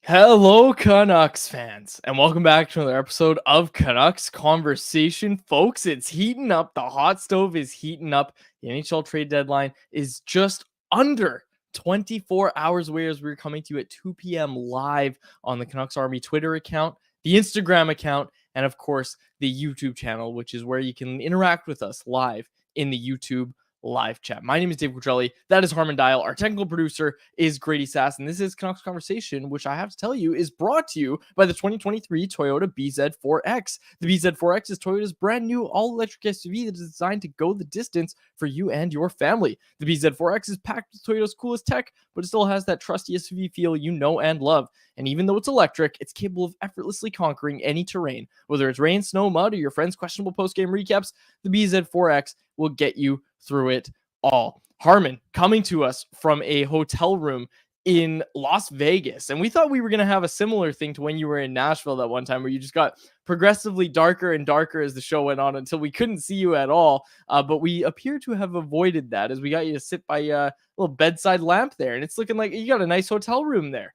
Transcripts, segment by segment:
Hello, Canucks fans, and welcome back to another episode of Canucks Conversation. Folks, it's heating up. The hot stove is heating up. The NHL trade deadline is just under 24 hours away as we're coming to you at 2 p.m. live on the Canucks Army Twitter account, the Instagram account, and of course, the YouTube channel, which is where you can interact with us live in the YouTube live chat. My name is Dave Quadrelli. That is Harman Dial. Our technical producer is Grady Sass, and this is Canucks Conversation, which I have to tell you is brought to you by the 2023 Toyota BZ4X. The BZ4X is Toyota's brand new all-electric SUV that is designed to go the distance for you and your family. The BZ4X is packed with Toyota's coolest tech, but it still has that trusty SUV feel you know and love. And even though it's electric, it's capable of effortlessly conquering any terrain. Whether it's rain, snow, mud, or your friends' questionable post-game recaps, the BZ4X will get you through it all. Harman coming to us from a hotel room in Las Vegas. And we thought we were going to have a similar thing to when you were in Nashville that one time where you just got progressively darker and darker as the show went on until we couldn't see you at all. But we appear to have avoided that as we got you to sit by a little bedside lamp there. And it's looking like you got a nice hotel room there.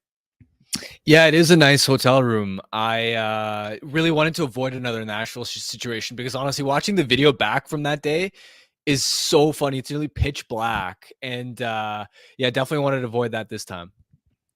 Yeah, it is a nice hotel room. I really wanted to avoid another Nashville situation because honestly, watching the video back from that day is so funny. It's nearly pitch black. And yeah, definitely wanted to avoid that this time.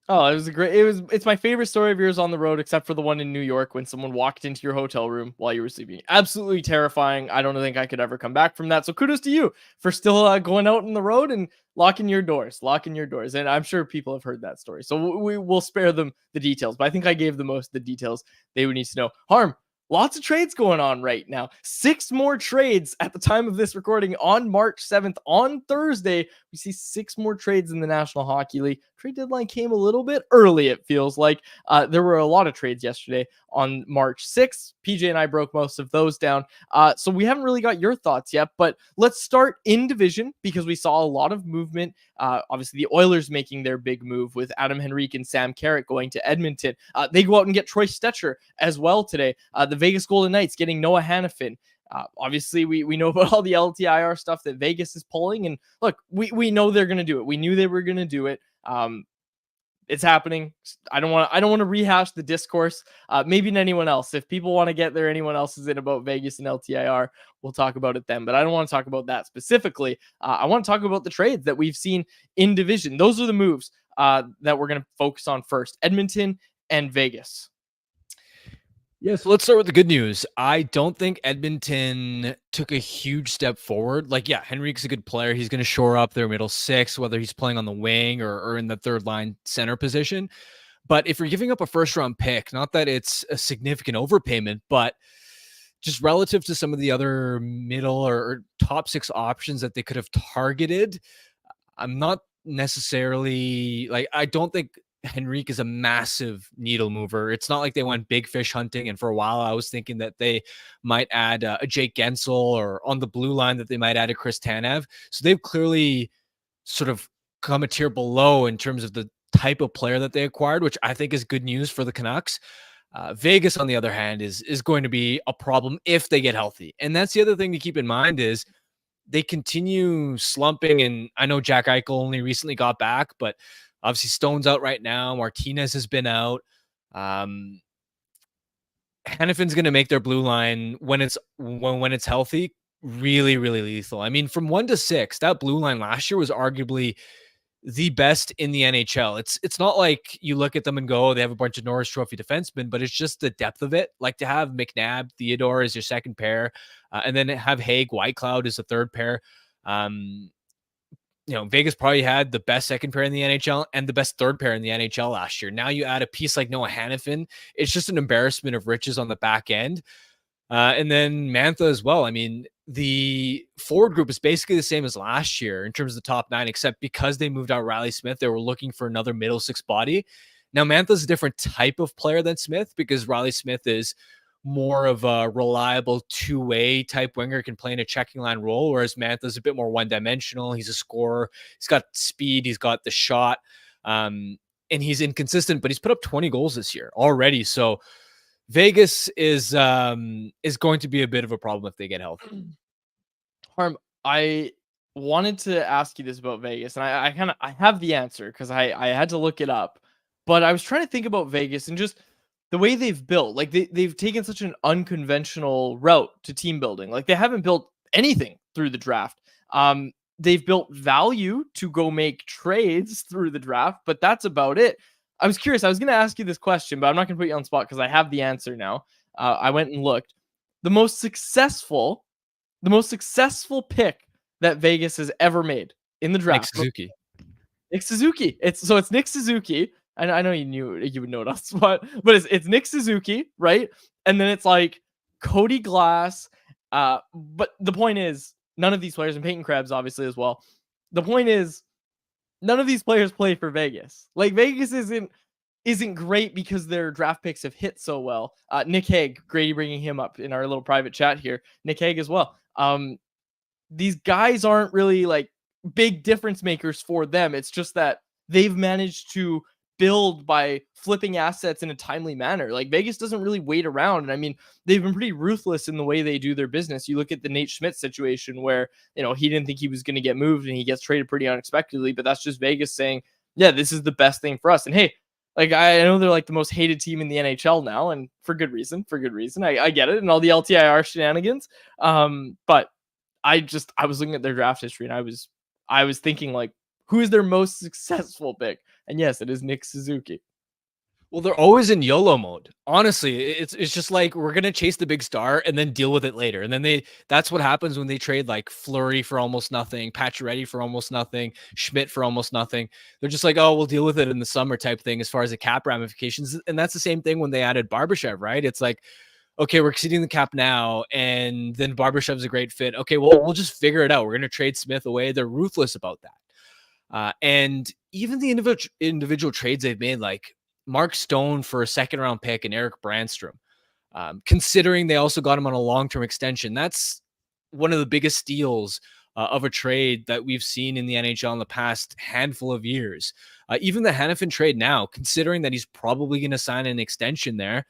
Oh, it's my favorite story of yours on the road, except for the one in New York when someone walked into your hotel room while you were sleeping. Absolutely terrifying. I don't think I could ever come back from that. So kudos to you for still going out on the road and locking your doors. And I'm sure people have heard that story. So we will spare them the details, but I think I gave the most the details they would need to know. Harm, lots of trades going on right now. 6 more trades at the time of this recording on March 7th. On Thursday, we see 6 more trades in the National Hockey League. Trade deadline came a little bit early, it feels like. There were a lot of trades yesterday on March 6th. PJ and I broke most of those down. So we haven't really got your thoughts yet, but let's start in division because we saw a lot of movement. Obviously, the Oilers making their big move with Adam Henrique and Sam Carrick going to Edmonton. They go out and get Troy Stetcher as well today. The Vegas Golden Knights getting Noah Hannafin. Obviously, we know about all the LTIR stuff that Vegas is pulling. And look, we know they're going to do it. We knew they were going to do it. It's happening. I don't want to rehash the discourse. Maybe in anyone else. If people want to get there, anyone else is in about Vegas and LTIR, we'll talk about it then. But I don't want to talk about that specifically. I want to talk about the trades that we've seen in division. Those are the moves that we're going to focus on first. Edmonton and Vegas. Yeah, so let's start with the good news. I don't think Edmonton took a huge step forward. Like, yeah, Henrique's a good player. He's going to shore up their middle six, whether he's playing on the wing or in the third line center position. But if you're giving up a first round pick, not that it's a significant overpayment, but just relative to some of the other middle or top 6 options that they could have targeted, I'm not necessarily like, I don't think Henrique is a massive needle mover. It's not like they went big fish hunting. And for a while, I was thinking that they might add a Jake Gensel, or on the blue line that they might add a Chris Tanev. So they've clearly sort of come a tier below in terms of the type of player that they acquired, which I think is good news for the Canucks. Vegas, on the other hand, is going to be a problem if they get healthy. And that's the other thing to keep in mind is they continue slumping. And I know Jack Eichel only recently got back, but obviously Stone's out right now. Martinez has been out. Hannafin's going to make their blue line when it's healthy really, really lethal. I mean, from 1 to 6, that blue line last year was arguably the best in the NHL. It's not like you look at them and go, oh, they have a bunch of Norris Trophy defensemen, but it's just the depth of it. Like to have McNabb, Theodore as your second pair, and then have Haig, Whitecloud as the third pair. Vegas probably had the best second pair in the NHL and the best third pair in the NHL last year. Now you add a piece like Noah Hannafin. It's just an embarrassment of riches on the back end. And then Mantha as well. I mean, the forward group is basically the same as last year in terms of the top 9, except because they moved out Riley Smith, they were looking for another middle 6 body. Now, Mantha's a different type of player than Smith because Riley Smith is more of a reliable two-way type winger, can play in a checking line role, whereas Mantha's a bit more one-dimensional. He's a scorer. He's got speed. He's got the shot. And he's inconsistent, but he's put up 20 goals this year already. So Vegas is going to be a bit of a problem if they get healthy. Harm, I wanted to ask you this about Vegas, and I have the answer because I had to look it up. But I was trying to think about Vegas and just the way they've built. Like they've taken such an unconventional route to team building. Like they haven't built anything through the draft. They've built value to go make trades through the draft, but that's about it. I was curious. I was going to ask you this question, but I'm not going to put you on the spot because I have the answer now. I went and looked. The most successful pick that Vegas has ever made in the draft. Nick Suzuki. It's Nick Suzuki. I know you would know it on the spot, but it's Nick Suzuki, right? And then it's like Cody Glass. But the point is, none of these players, and Peyton Krebs obviously as well. The point is, none of these players play for Vegas. Like Vegas isn't great because their draft picks have hit so well. Nick Hague, Grady bringing him up in our little private chat here. Nick Hague as well. These guys aren't really like big difference makers for them. It's just that they've managed to build by flipping assets in a timely manner. Like Vegas doesn't really wait around. And I mean, they've been pretty ruthless in the way they do their business. You look at the Nate Schmidt situation where, he didn't think he was going to get moved and he gets traded pretty unexpectedly, but that's just Vegas saying, yeah, this is the best thing for us. And hey, like, I know they're like the most hated team in the NHL now, and for good reason. I get it. And all the LTIR shenanigans. But I was looking at their draft history and I was thinking like, who is their most successful pick? And yes, it is Nick Suzuki. Well, they're always in YOLO mode. Honestly, it's just like we're gonna chase the big star and then deal with it later. And then that's what happens when they trade like Fleury for almost nothing, Pacioretty for almost nothing, Schmidt for almost nothing. They're just like, oh, we'll deal with it in the summer type thing as far as the cap ramifications. And that's the same thing when they added Barbashev, right? It's like, okay, we're exceeding the cap now, and then Barbashev's a great fit. Okay, well, we'll just figure it out. We're gonna trade Smith away. They're ruthless about that. And even the individual trades they've made, like Mark Stone for a second-round pick and Eric Brandstrom, considering they also got him on a long-term extension, that's one of the biggest steals of a trade that we've seen in the NHL in the past handful of years. Even the Hanifin trade now, considering that he's probably going to sign an extension there,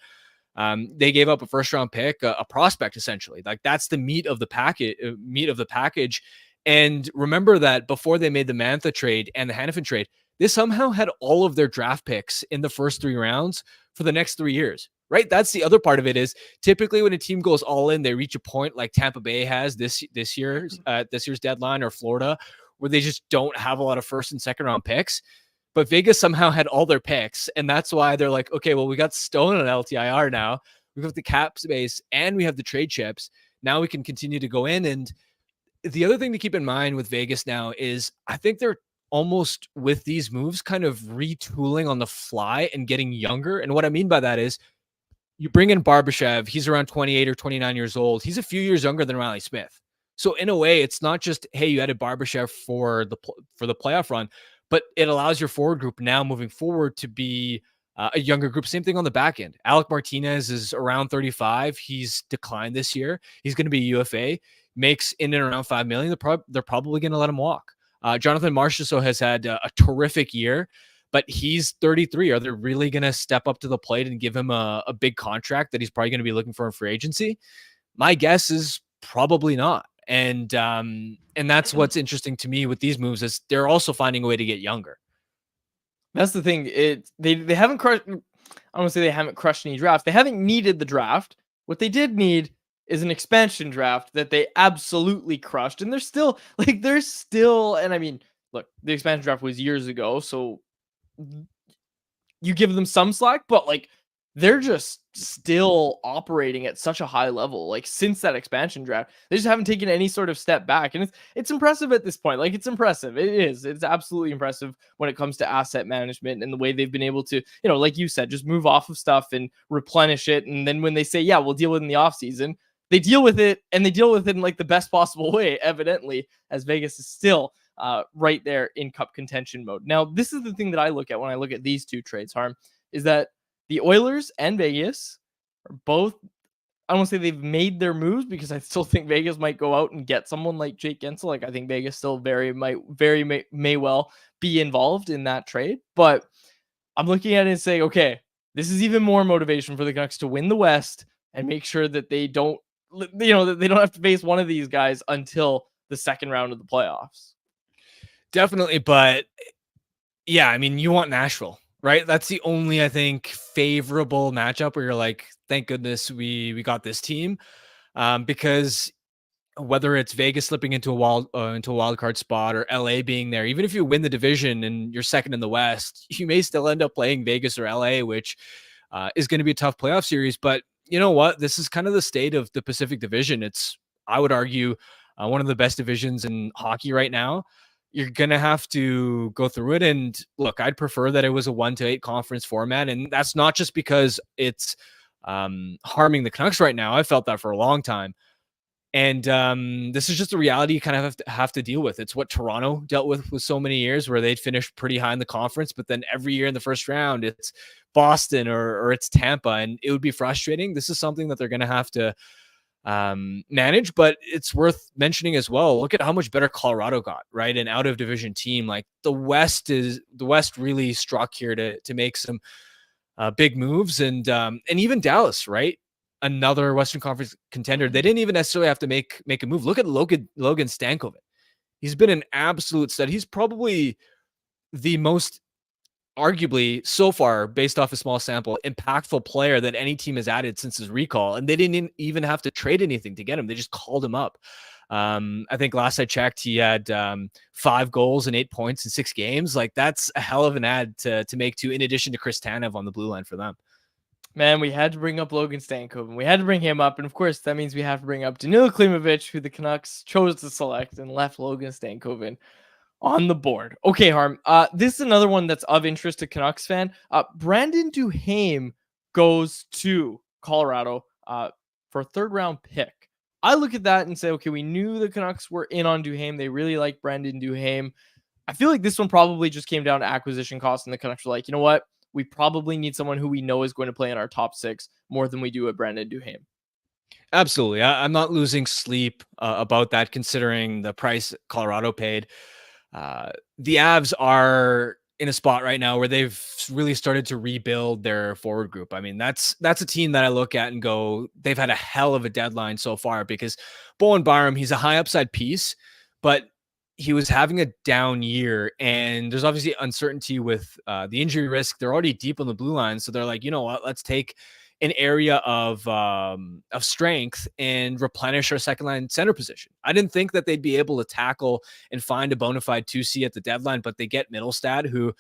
they gave up a first-round pick, a prospect essentially. Like that's the meat of the package. And remember that before they made the Mantha trade and the Hanifin trade, they somehow had all of their draft picks in the first 3 rounds for the next 3 years, right? That's the other part of it is typically when a team goes all in, they reach a point like Tampa Bay has this year's deadline, or Florida, where they just don't have a lot of first and second round picks. But Vegas somehow had all their picks. And that's why they're like, okay, well, we got Stone on LTIR now. We've got the cap space and we have the trade chips. Now we can continue to go in. And the other thing to keep in mind with Vegas now is I think they're almost with these moves kind of retooling on the fly and getting younger. And what I mean by that is you bring in Barbashev. He's around 28 or 29 years old. He's a few years younger than Riley Smith. So in a way, it's not just, hey, you added Barbashev for the playoff run, but it allows your forward group now moving forward to be a younger group. Same thing on the back end. Alec Martinez is around 35. He's declined this year. He's going to be a UFA. Makes in and around $5 million. They're probably going to let him walk. Jonathan Marchessault has had a terrific year, but he's 33. Are they really going to step up to the plate and give him a big contract that he's probably going to be looking for in free agency? My guess is probably not. And that's what's interesting to me with these moves is they're also finding a way to get younger. That's the thing. They haven't crushed. I don't want to say they haven't crushed any drafts. They haven't needed the draft. What they did need is an expansion draft that they absolutely crushed. And they're still, and I mean, look, the expansion draft was years ago, so you give them some slack, but like they're just still operating at such a high level. Like since that expansion draft, they just haven't taken any sort of step back. And it's impressive at this point. Like it's impressive. It is. It's absolutely impressive when it comes to asset management and the way they've been able to, like you said, just move off of stuff and replenish it. And then when they say, yeah, we'll deal with it in the offseason, they deal with it, and they deal with it in like the best possible way, evidently, as Vegas is still right there in cup contention mode. Now, this is the thing that I look at when I look at these two trades, Harm, is that the Oilers and Vegas are both, I don't want to say they've made their moves because I still think Vegas might go out and get someone like Jake Gensel. Like I think Vegas still may well be involved in that trade. But I'm looking at it and saying, okay, this is even more motivation for the Canucks to win the West and make sure that they don't, that they don't have to face one of these guys until the second round of the playoffs. Definitely. But yeah, I mean, you want Nashville. right? That's the only, I think, favorable matchup where you're like, thank goodness we got this team. Because whether it's Vegas slipping into a wild card spot or LA being there, even if you win the division and you're second in the West, you may still end up playing Vegas or LA, which is going to be a tough playoff series. But you know what? This is kind of the state of the Pacific Division. It's, I would argue, one of the best divisions in hockey right now. You're going to have to go through it. And look, I'd prefer that it was a 1-8 conference format. And that's not just because it's harming the Canucks right now. I felt that for a long time. And this is just a reality you kind of have to deal with. It's what Toronto dealt with so many years, where they'd finish pretty high in the conference, but then every year in the first round, it's Boston or it's Tampa, and it would be frustrating. This is something that they're going to have to manage, but it's worth mentioning as well. Look at how much better Colorado got, right? An out of division team. Like the West really struck here to make some big moves, and even Dallas, right? Another Western Conference contender. They didn't even necessarily have to make a move. Look at Logan Stankoven. He's been an absolute stud. He's probably the most, arguably so far, based off a small sample, impactful player that any team has added since his recall. And they didn't even have to trade anything to get him. They just called him up. I think last I checked, he had 5 goals and 8 points in 6 games. Like, that's a hell of an add to make to, in addition to Chris Tanev on the blue line for them. Man, we had to bring up Logan Stankoven. We had to bring him up. And of course, that means we have to bring up Danila Klimovich, who the Canucks chose to select and left Logan Stankoven on the board. Okay, Harm. This is another one that's of interest to Canucks fan. Brandon Duhaime goes to Colorado for a 3rd round pick. I look at that and say, okay, we knew the Canucks were in on Duhaime. They really like Brandon Duhaime. I feel like this one probably just came down to acquisition costs, and the Canucks were like, you know what? We probably need someone who we know is going to play in our top 6 more than we do at Brandon Duhaime. Absolutely. I'm not losing sleep about that, considering the price Colorado paid. The Avs are in a spot right now where they've really started to rebuild their forward group. I mean, that's a team that I look at and go, they've had a hell of a deadline so far, because Bowen Byram, he's a high upside piece, but he was having a down year, and there's obviously uncertainty with the injury risk. They're already deep on the blue line, so they're like, you know what, let's take an area of strength and replenish our second line center position. I didn't think that they'd be able to tackle and find a bona fide 2C at the deadline, but they get Middlestad, who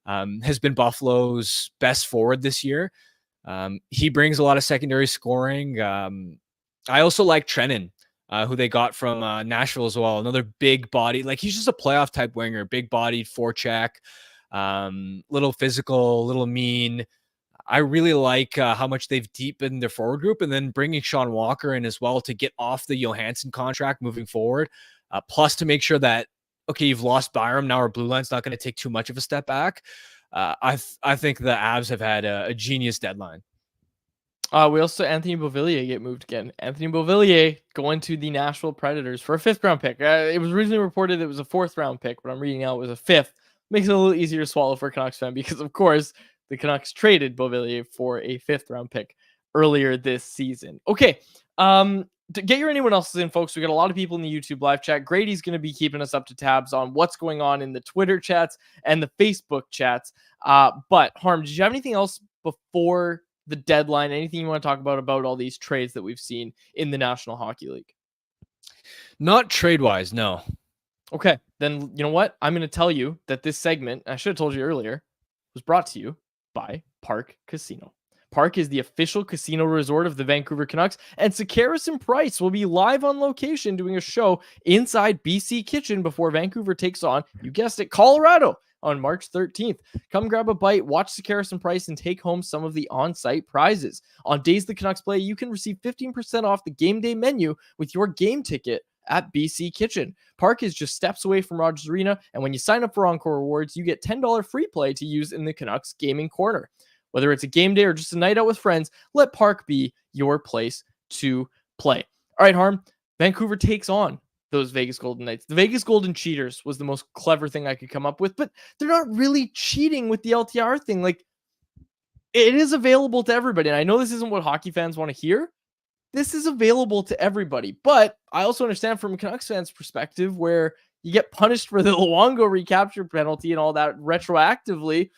has been Buffalo's best forward this year. He brings a lot of secondary scoring. I also like Trennan, who they got from Nashville as well. Another big body. Like, he's just a playoff type winger, big bodied, forecheck, little physical, little mean. I really like how much they've deepened their forward group, and then bringing Sean Walker in as well to get off the Johansson contract moving forward. Plus to make sure that, okay, you've lost Byram. Now our blue line's not going to take too much of a step back. I think the Avs have had a genius deadline. We also Anthony Beauvillier get moved again. Anthony Beauvillier going to the Nashville Predators for a 5th round pick. It was originally reported it was a 4th round pick, but I'm reading out it was a 5th. Makes it a little easier to swallow for a Canucks fan, because of course the Canucks traded Beauvillier for a 5th round pick earlier this season. Okay. To get your anyone else's in, folks, we got a lot of people in the YouTube live chat. Grady's going to be keeping us up to tabs on what's going on in the Twitter chats and the Facebook chats. But Harm, did you have anything else before the deadline? Anything you want to talk about all these trades that we've seen in the National Hockey League? Not trade-wise, no. Okay, then you know what? I'm going to tell you that this segment, I should have told you earlier, was brought to you by Park Casino. Park is the official casino resort of the Vancouver Canucks, and Sekeres and Price will be live on location doing a show inside BC Kitchen before Vancouver takes on, you guessed it, Colorado on March 13th. Come grab a bite, watch Sekeres and Price, and take home some of the on-site prizes. On days the Canucks play, you can receive 15% off the game day menu with your game ticket at BC Kitchen. Park is just steps away from Rogers Arena, and when you sign up for Encore Rewards, you get $10 free play to use in the Canucks gaming corner. Whether it's a game day or just a night out with friends, let Park be your place to play. All right, Harm, Vancouver takes on those Vegas Golden Knights. The Vegas Golden Cheaters was the most clever thing I could come up with, but they're not really cheating with the LTIR thing. Like, it is available to everybody. And I know this isn't what hockey fans want to hear. This is available to everybody, but I also understand from a Canucks fans perspective where you get punished for the Luongo recapture penalty and all that retroactively.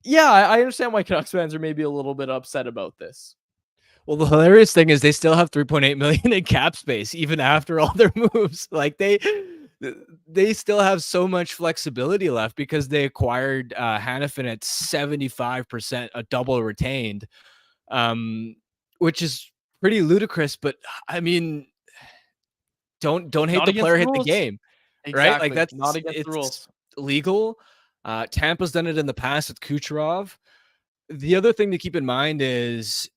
yeah, I understand why Canucks fans are maybe a little bit upset about this. Well, the hilarious thing is they still have 3.8 million in cap space even after all their moves. Like they still have so much flexibility left because they acquired Hannafin at 75%, a double retained, which is pretty ludicrous. But I mean, don't hate Not the against player, the hit the rules. game, right? Like Exactly. Not that's against the it's rules. legal. Tampa's done it in the past with Kucherov. The other thing to keep in mind is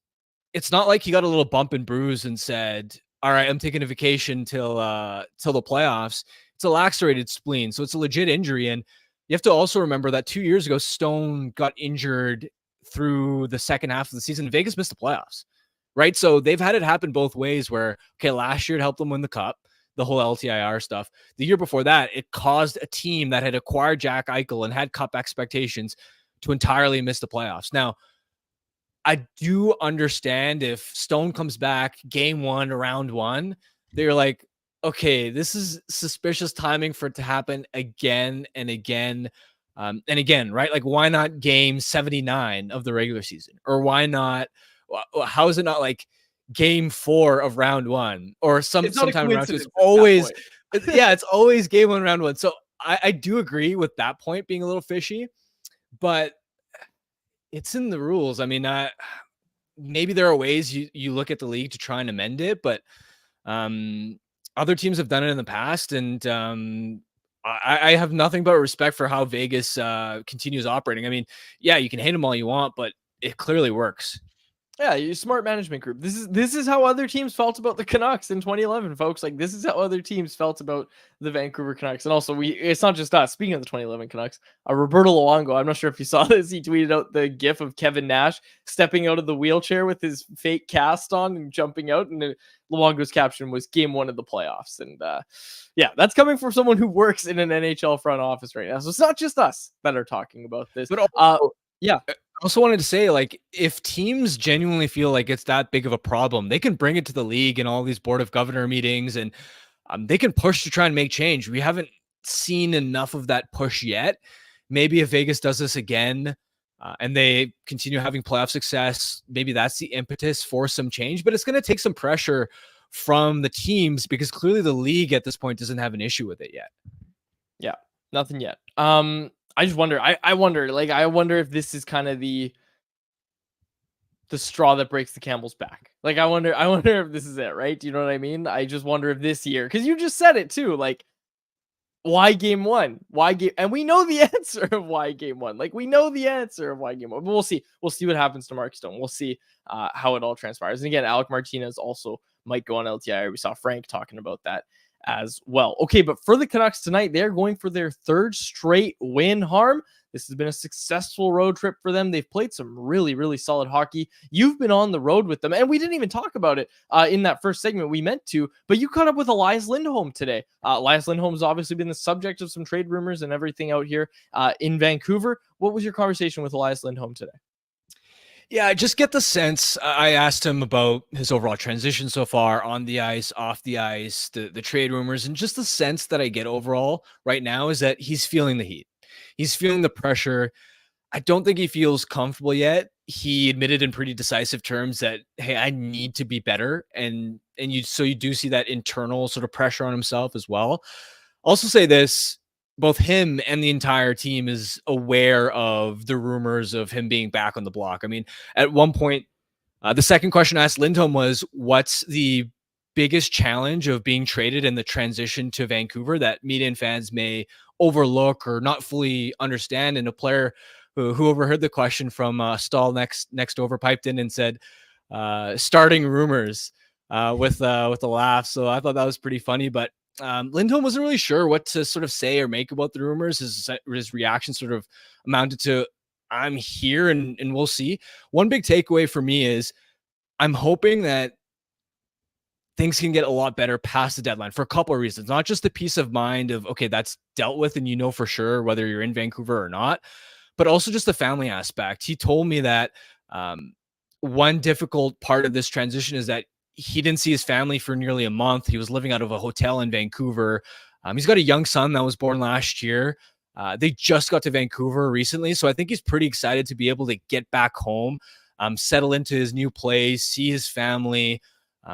it's not like he got a little bump and bruise and said, "All right, I'm taking a vacation till the playoffs." It's a lacerated spleen, so it's a legit injury. And you have to also remember that 2 years ago, Stone got injured through the second half of the season. Vegas missed the playoffs, right? So they've had it happen both ways. Where okay, last year it helped them win the cup, the whole LTIR stuff. The year before that, it caused a team that had acquired Jack Eichel and had cup expectations to entirely miss the playoffs. Now, I do understand if Stone comes back game one, round one, they're like, okay, this is suspicious timing for it to happen again and again. And again, right? Like, why not game 79 of the regular season? Or why not? How is it not like game 4 of round one or It's not a sometime in round two? It's coincidence at that always, point. yeah, it's always game 1, round one. So I do agree with that point being a little fishy, but it's in the rules. I mean, maybe there are ways you look at the league to try and amend it, but other teams have done it in the past, and I have nothing but respect for how Vegas continues operating. I mean, yeah, you can hate them all you want, but it clearly works. Yeah, your smart management group. This is how other teams felt about the Canucks in 2011, folks. Like this is how other teams felt about the Vancouver Canucks. And also it's not just us. Speaking of the 2011 Canucks, Roberto Luongo, I'm not sure if you saw this, he tweeted out the gif of Kevin Nash stepping out of the wheelchair with his fake cast on and jumping out, and Luongo's caption was game 1 of the playoffs. And yeah, that's coming from someone who works in an NHL front office right now. So it's not just us that are talking about this. But also, yeah, I also wanted to say, like, if teams genuinely feel like it's that big of a problem, they can bring it to the league and all these board of governor meetings, and they can push to try and make change. We haven't seen enough of that push yet. Maybe if Vegas does this again and they continue having playoff success, maybe that's the impetus for some change. But it's going to take some pressure from the teams because clearly the league at this point doesn't have an issue with it yet. Yeah, nothing yet. I just wonder. I wonder if this is kind of the straw that breaks the camel's back. Like, I wonder if this is it, right? Do you know what I mean? I just wonder if this year, because you just said it too, like, why game 1? Why game? And we know the answer of why game 1. Like, we know the answer of why game 1. But we'll see. We'll see what happens to Mark Stone. We'll see how it all transpires. And again, Alec Martinez also might go on LTIR. We saw Frank talking about that as well. Okay, but for the Canucks tonight, they're going for their 3rd straight win, Harm. This has been a successful road trip for them. They've played some really, really solid hockey. You've been on the road with them, and we didn't even talk about it in that first segment. We meant to, but you caught up with Elias Lindholm today. Elias Lindholm's obviously been the subject of some trade rumors and everything out here in Vancouver. What was your conversation with Elias Lindholm today? Yeah, I just get the sense. I asked him about his overall transition so far on the ice, off the ice, the trade rumors, and just the sense that I get overall right now is that he's feeling the heat. He's feeling the pressure. I don't think he feels comfortable yet. He admitted in pretty decisive terms that, hey, I need to be better. And you do see that internal sort of pressure on himself as well. Also say this, both him and the entire team is aware of the rumors of him being back on the block. I mean, at one point, the second question I asked Lindholm was, what's the biggest challenge of being traded in the transition to Vancouver that media and fans may overlook or not fully understand? And a player who overheard the question from Stahl next over piped in and said, starting rumors with a laugh. So I thought that was pretty funny, but Lindholm wasn't really sure what to sort of say or make about the rumors. His reaction sort of amounted to, I'm here and we'll see. One big takeaway for me is I'm hoping that things can get a lot better past the deadline for a couple of reasons, not just the peace of mind of, okay, that's dealt with and you know for sure whether you're in Vancouver or not, but also just the family aspect. He told me that one difficult part of this transition is that he didn't see his family for nearly a month. He was living out of a hotel in Vancouver. He's got a young son that was born last year. They just got to Vancouver recently, so I think he's pretty excited to be able to get back home, settle into his new place, see his family,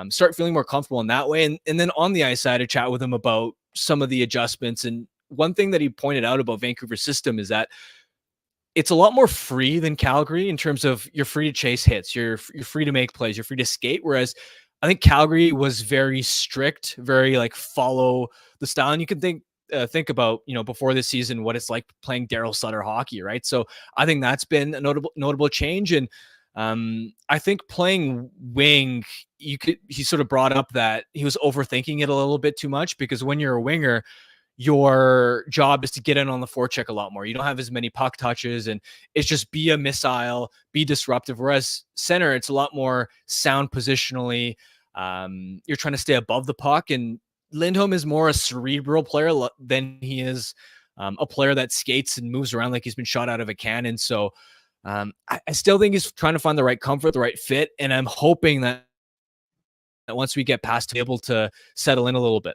start feeling more comfortable in that way. And then on the ice side, I chat with him about some of the adjustments. And one thing that he pointed out about Vancouver's system is that it's a lot more free than Calgary in terms of you're free to chase hits, you're free to make plays, you're free to skate. Whereas I think Calgary was very strict, very like follow the style. And you can think about, before this season, what it's like playing Daryl Sutter hockey, right? So I think that's been a notable change. And I think playing wing, he sort of brought up that he was overthinking it a little bit too much, because when you're a winger, your job is to get in on the forecheck a lot more. You don't have as many puck touches, and it's just be a missile, be disruptive. Whereas center, it's a lot more sound positionally. You're trying to stay above the puck, and Lindholm is more a cerebral player than he is a player that skates and moves around like he's been shot out of a cannon. So I still think he's trying to find the right comfort, the right fit, and I'm hoping that once we get past, to be able to settle in a little bit.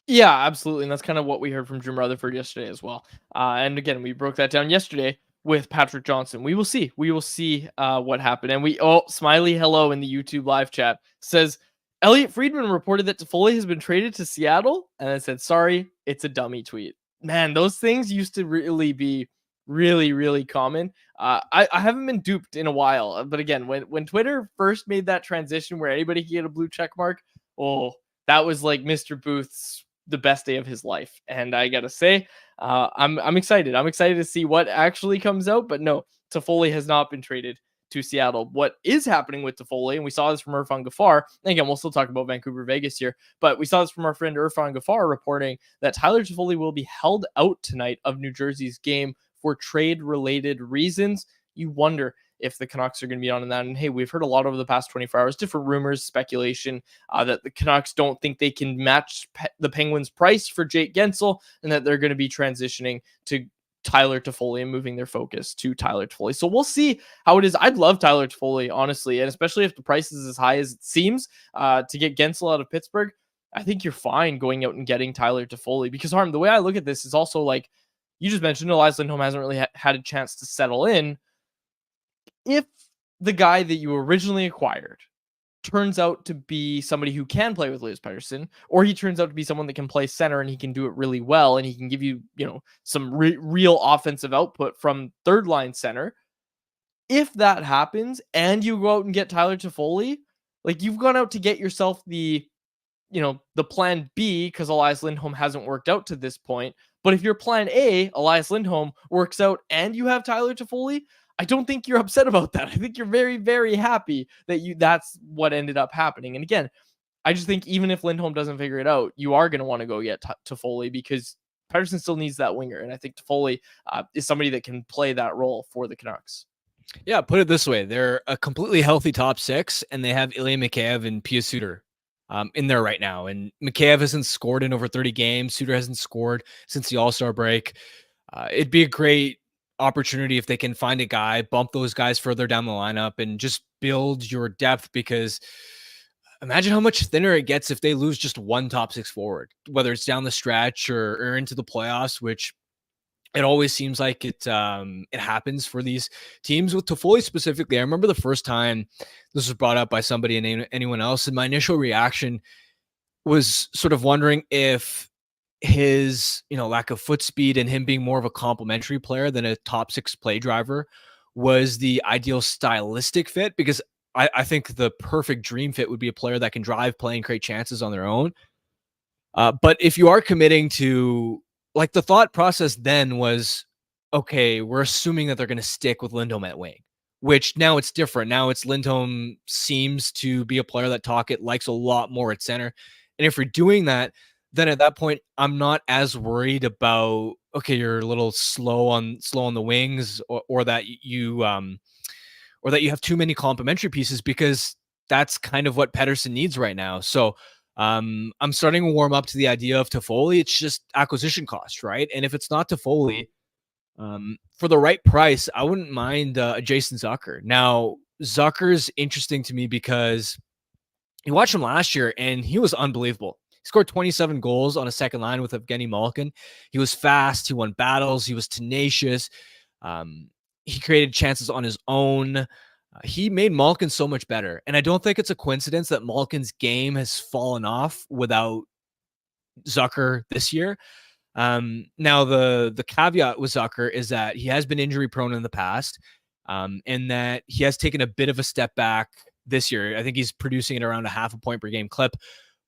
Yeah, absolutely. And that's kind of what we heard from Jim Rutherford yesterday as well. And again, we broke that down yesterday with Patrick Johnson. We will see. We will see what happened. And Smiley hello in the YouTube live chat says, Elliot Friedman reported that Toffoli has been traded to Seattle. And then said, sorry, it's a dummy tweet. Man, those things used to really be really, really common. I haven't been duped in a while. But again, when Twitter first made that transition where anybody could get a blue check mark, that was like Mr. Booth's the best day of his life. And I gotta say, I'm excited. I'm excited to see what actually comes out. But no, Toffoli has not been traded to Seattle. What is happening with Toffoli, and we saw this from Irfan Gaffar, and again, we'll still talk about Vancouver Vegas here, but we saw this from our friend Irfan Gaffar reporting that Tyler Toffoli will be held out tonight of New Jersey's game for trade-related reasons. You wonder if the Canucks are going to be on in that. And hey, we've heard a lot over the past 24 hours, different rumors, speculation that the Canucks don't think they can match the Penguins' price for Jake Gensel, and that they're going to be transitioning to Tyler Toffoli and moving their focus to Tyler Toffoli. So we'll see how it is. I'd love Tyler Toffoli, honestly, and especially if the price is as high as it seems to get Gensel out of Pittsburgh. I think you're fine going out and getting Tyler Toffoli, because Harm, the way I look at this is also like you just mentioned, Elias Lindholm hasn't really had a chance to settle in. If the guy that you originally acquired turns out to be somebody who can play with Elias Pettersson, or he turns out to be someone that can play center and he can do it really well, and he can give you, some real offensive output from third line center. If that happens and you go out and get Tyler Toffoli, like you've gone out to get yourself the plan B, because Elias Lindholm hasn't worked out to this point. But if your plan A, Elias Lindholm, works out and you have Tyler Toffoli, I don't think you're upset about that. I think you're very, very happy that that's what ended up happening. And again, I just think even if Lindholm doesn't figure it out, you are going to want to go get Toffoli, because Pettersson still needs that winger. And I think Toffoli is somebody that can play that role for the Canucks. Yeah, put it this way. They're a completely healthy top six, and they have Ilya Mikheyev and Pia Suter in there right now. And Mikheyev hasn't scored in over 30 games. Suter hasn't scored since the All-Star break. It'd be a great opportunity if they can find a guy, bump those guys further down the lineup, and just build your depth, because imagine how much thinner it gets if they lose just one top six forward, whether it's down the stretch or into the playoffs, which it always seems like it happens for these teams. With Toffoli specifically, I remember the first time this was brought up by somebody and anyone else, and my initial reaction was sort of wondering if his lack of foot speed and him being more of a complementary player than a top six play driver was the ideal stylistic fit, because I think the perfect dream fit would be a player that can drive play and create chances on their own. But if you are committing to, like, the thought process then was, okay, we're assuming that they're going to stick with Lindholm at wing, which now it's different. Now it's Lindholm seems to be a player that Tocchet likes a lot more at center. And if you're doing that, then at that point, I'm not as worried about, okay, you're a little slow on the wings, or that you have too many complementary pieces, because that's kind of what Pettersson needs right now. So I'm starting to warm up to the idea of Toffoli. It's just acquisition cost, right? And if it's not Toffoli, for the right price, I wouldn't mind Jason Zucker. Now, Zucker's interesting to me because you watched him last year and he was unbelievable. He scored 27 goals on a second line with Evgeny Malkin. He was fast. He won battles. He was tenacious. He created chances on his own. He made Malkin so much better. And I don't think it's a coincidence that Malkin's game has fallen off without Zucker this year. Now the caveat with Zucker is that he has been injury prone in the past, and that he has taken a bit of a step back this year. I think he's producing at around a half a point per game clip,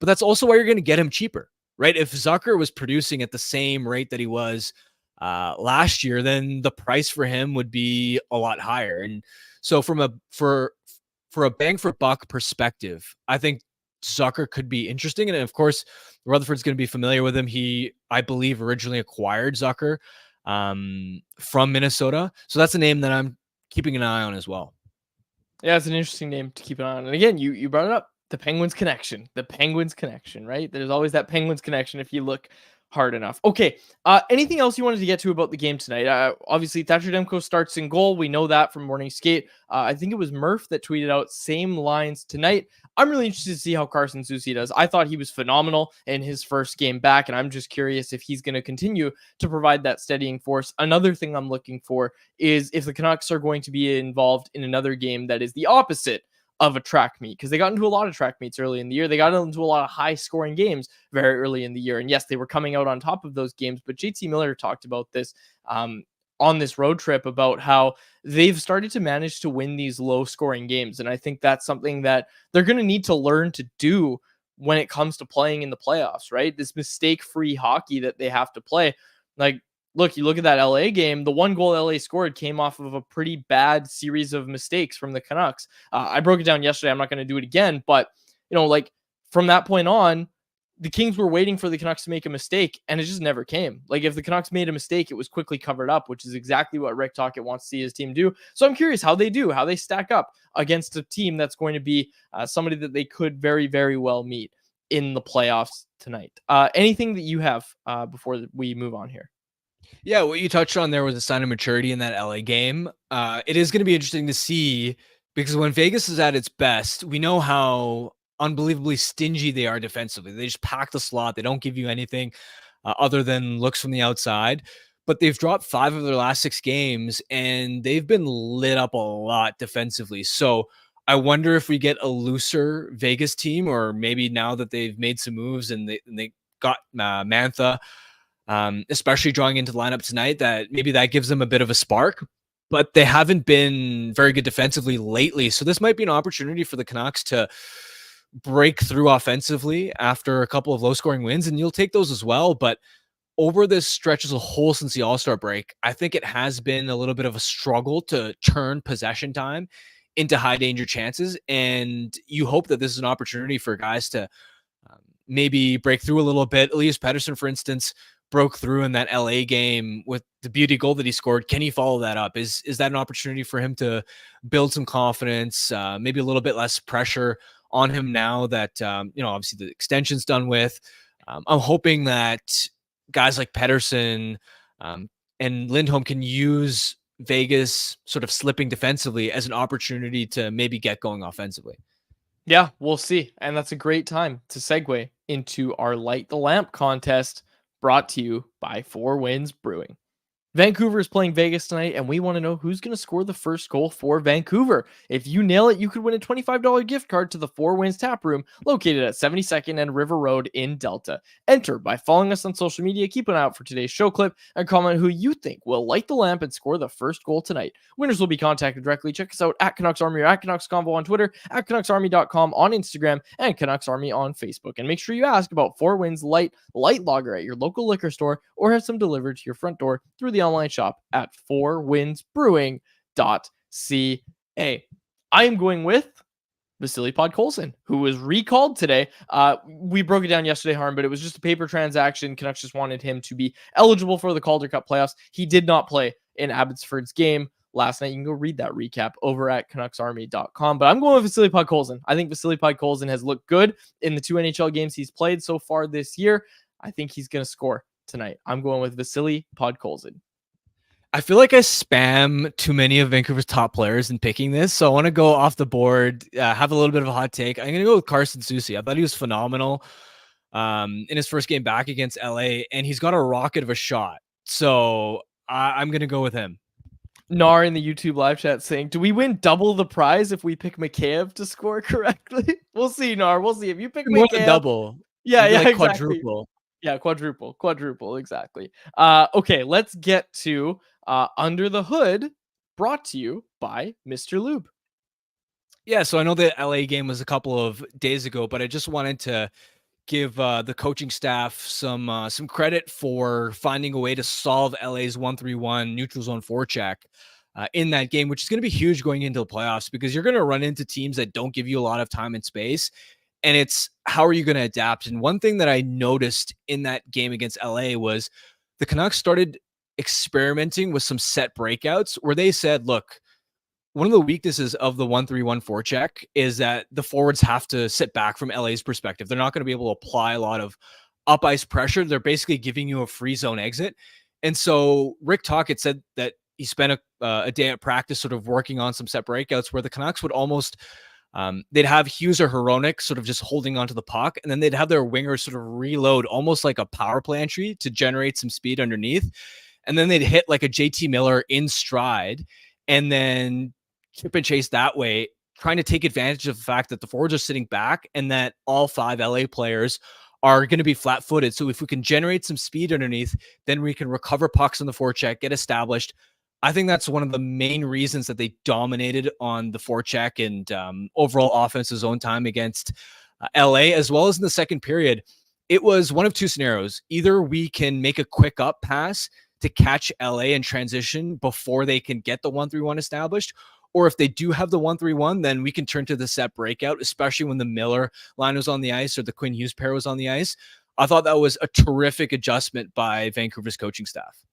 but that's also why you're going to get him cheaper, right? If Zucker was producing at the same rate that he was last year, then the price for him would be a lot higher. And so for a bang for buck perspective, I think Zucker could be interesting. And of course, Rutherford's going to be familiar with him. He, I believe, originally acquired Zucker from Minnesota. So that's a name that I'm keeping an eye on as well. Yeah, it's an interesting name to keep an eye on. And again, you brought it up, the Penguins connection, right? There's always that Penguins connection if you look hard enough. Okay, anything else you wanted to get to about the game tonight? Obviously, Thatcher Demko starts in goal. We know that from Morning Skate. I think it was Murph that tweeted out same lines tonight. I'm really interested to see how Carson Soucy does. I thought he was phenomenal in his first game back, and I'm just curious if he's going to continue to provide that steadying force. Another thing I'm looking for is if the Canucks are going to be involved in another game that is the opposite of a track meet, because they got into a lot of track meets early in the year. They got into a lot of high scoring games very early in the year. And yes, they were coming out on top of those games, but JT Miller talked about this on this road trip about how they've started to manage to win these low scoring games. And I think that's something that they're going to need to learn to do when it comes to playing in the playoffs, right? This mistake free hockey that they have to play. Like, look, you look at that LA game, the one goal LA scored came off of a pretty bad series of mistakes from the Canucks. I broke it down yesterday. I'm not going to do it again, but like from that point on, the Kings were waiting for the Canucks to make a mistake, and it just never came. Like, if the Canucks made a mistake, it was quickly covered up, which is exactly what Rick Tocchet wants to see his team do. So I'm curious how they stack up against a team that's going to be somebody that they could very, very well meet in the playoffs tonight. Anything that you have before we move on here? Yeah, what you touched on there was a sign of maturity in that LA game. It is going to be interesting to see, because when Vegas is at its best, we know how unbelievably stingy they are defensively. They just pack the slot. They don't give you anything other than looks from the outside. But they've dropped 5 of their last 6 games, and they've been lit up a lot defensively. So I wonder if we get a looser Vegas team, or maybe now that they've made some moves and they got Mantha, especially drawing into the lineup tonight, that maybe that gives them a bit of a spark. But they haven't been very good defensively lately. So this might be an opportunity for the Canucks to break through offensively after a couple of low-scoring wins, and you'll take those as well. But over this stretch as a whole since the All-Star break, I think it has been a little bit of a struggle to turn possession time into high-danger chances, and you hope that this is an opportunity for guys to maybe break through a little bit. Elias Pettersson, for instance, broke through in that LA game with the beauty goal that he scored. Can he follow that up? Is that an opportunity for him to build some confidence, maybe a little bit less pressure on him now that, obviously the extension's done with? I'm hoping that guys like Pettersson and Lindholm can use Vegas sort of slipping defensively as an opportunity to maybe get going offensively. Yeah, we'll see. And that's a great time to segue into our Light the Lamp contest, brought to you by 4 Winds Brewing. Vancouver is playing Vegas tonight, and we want to know who's going to score the first goal for Vancouver. If you nail it, you could win a $25 gift card to the 4 Winds Tap Room, located at 72nd and River Road in Delta. Enter by following us on social media, keep an eye out for today's show clip, and comment who you think will light the lamp and score the first goal tonight. Winners will be contacted directly. Check us out at Canucks Army or at Canucks Convo on Twitter, at CanucksArmy.com on Instagram, and Canucks Army on Facebook. And make sure you ask about 4 Winds Light Lager at your local liquor store, or have some delivered to your front door through the online shop at 4windsbrewing.ca. I am going with Vasily Podkolzin, who was recalled today. We broke it down yesterday, Harm, but it was just a paper transaction. Canucks just wanted him to be eligible for the Calder Cup playoffs. He did not play in Abbotsford's game last night. You can go read that recap over at CanucksArmy.com. But I'm going with Vasily Podkolzin. I think Vasily Podkolzin has looked good in the 2 NHL games he's played so far this year. I think he's going to score tonight. I'm going with Vasily Podkolzin. I feel like I spam too many of Vancouver's top players in picking this, so I want to go off the board, have a little bit of a hot take. I'm going to go with Carson Soucy. I thought he was phenomenal in his first game back against LA, and he's got a rocket of a shot. So I'm going to go with him. Nar in the YouTube live chat saying, do we win double the prize if we pick Mikheyev to score correctly? We'll see, Nar. We'll see. If you pick More than Mikheyev, double. yeah, Maybe yeah, like exactly. quadruple. Yeah, quadruple, exactly. Okay, let's get to Under the Hood, brought to you by Mr. Lube. Yeah, so I know the LA game was a couple of days ago, but I just wanted to give the coaching staff some credit for finding a way to solve LA's 1-3-1 neutral zone forecheck in that game, which is going to be huge going into the playoffs because you're going to run into teams that don't give you a lot of time and space. And it's how are you going to adapt? And one thing that I noticed in that game against LA was the Canucks started experimenting with some set breakouts where they said, look, one of the weaknesses of the 1-3-1 forecheck is that the forwards have to sit back from LA's perspective. They're not going to be able to apply a lot of up ice pressure. They're basically giving you a free zone exit. And so Rick Tocchet said that he spent a day at practice sort of working on some set breakouts where the Canucks would almost they'd have Hughes or Hronek sort of just holding onto the puck, and then they'd have their wingers sort of reload almost like a power play entry to generate some speed underneath. And then they'd hit like a JT Miller in stride and then chip and chase that way, trying to take advantage of the fact that the forwards are sitting back and that all 5 LA players are going to be flat-footed. So if we can generate some speed underneath, then we can recover pucks on the forecheck, get established. I think that's one of the main reasons that they dominated on the forecheck and overall offensive zone time against LA, as well as in the second period. It was one of two scenarios. Either we can make a quick up pass to catch LA and transition before they can get the 1-3-1 established, or if they do have the 1-3-1, then we can turn to the set breakout, especially when the Miller line was on the ice or the Quinn Hughes pair was on the ice. I thought that was a terrific adjustment by Vancouver's coaching staff.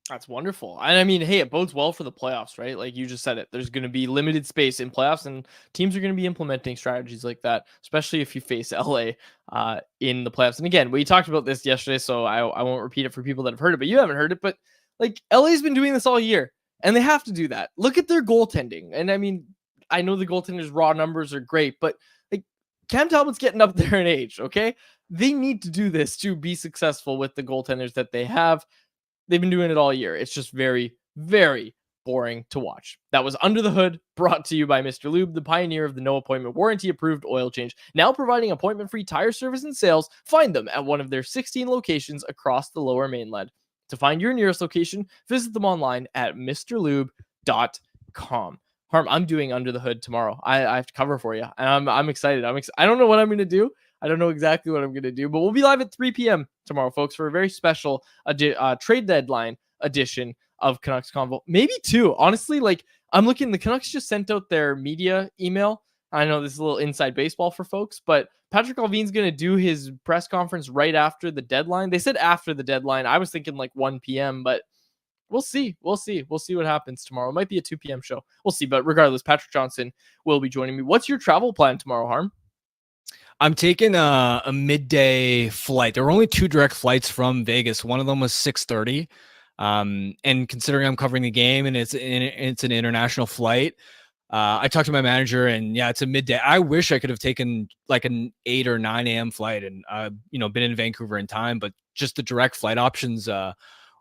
That's wonderful. And I mean, hey, it bodes well for the playoffs, right? Like you just said it. There's going to be limited space in playoffs, and teams are going to be implementing strategies like that, especially if you face LA in the playoffs. And again, we talked about this yesterday, so I won't repeat it for people that have heard it, but you haven't heard it. But like LA's been doing this all year, and they have to do that. Look at their goaltending. And I mean, I know the goaltenders' raw numbers are great, but like Cam Talbot's getting up there in age, okay? They need to do this to be successful with the goaltenders that they have. They've been doing it all year. It's just very, very boring to watch. That was Under the Hood, brought to you by Mr. Lube, the pioneer of the no appointment warranty approved oil change. Now providing appointment-free tire service and sales. Find them at one of their 16 locations across the Lower Mainland. To find your nearest location, visit them online at mrlube.com. Harm, I'm doing Under the Hood tomorrow. I have to cover for you, and I'm excited. I don't know what I'm going to do. I don't know exactly what I'm going to do, but we'll be live at 3 p.m. tomorrow, folks, for a very special trade deadline edition of Canucks Convo. Maybe 2. Honestly, like I'm looking, the Canucks just sent out their media email. I know this is a little inside baseball for folks, but Patrick Allvin's going to do his press conference right after the deadline. They said after the deadline. I was thinking like 1 p.m., but we'll see. We'll see what happens tomorrow. It might be a 2 p.m. show. We'll see. But regardless, Patrick Johnson will be joining me. What's your travel plan tomorrow, Harm? I'm taking a midday flight. There were only 2 direct flights from Vegas. One of them was 6:30. And considering I'm covering the game and it's an international flight, I talked to my manager and yeah, it's a midday. I wish I could have taken like an 8 or 9 a.m. flight and been in Vancouver in time, but just the direct flight options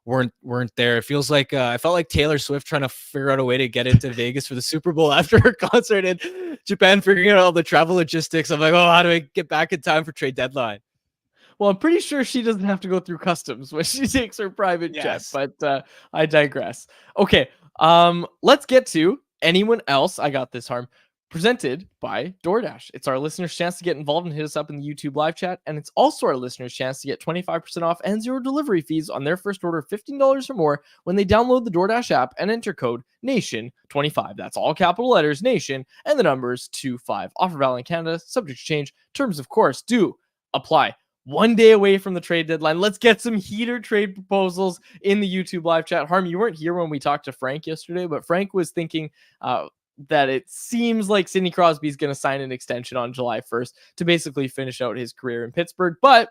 weren't there. It feels like I felt like Taylor Swift trying to figure out a way to get into Vegas for the Super Bowl after her concert in Japan, figuring out all the travel logistics. I'm like, oh, how do I get back in time for trade deadline? Well, I'm pretty sure she doesn't have to go through customs when she takes her private jet, but I digress. Okay, let's get to anyone else. I got this, Harm. Presented by DoorDash. It's our listeners' chance to get involved and hit us up in the YouTube live chat. And it's also our listeners' chance to get 25% off and 0 delivery fees on their first order of $15 or more when they download the DoorDash app and enter code NATION25. That's all capital letters, NATION, and the numbers 25. Offer valid in Canada, subject to change. Terms, of course, do apply. 1 day away from the trade deadline. Let's get some heater trade proposals in the YouTube live chat. Harm, you weren't here when we talked to Frank yesterday, but Frank was thinking that it seems like Sidney Crosby is going to sign an extension on July 1st to basically finish out his career in Pittsburgh. But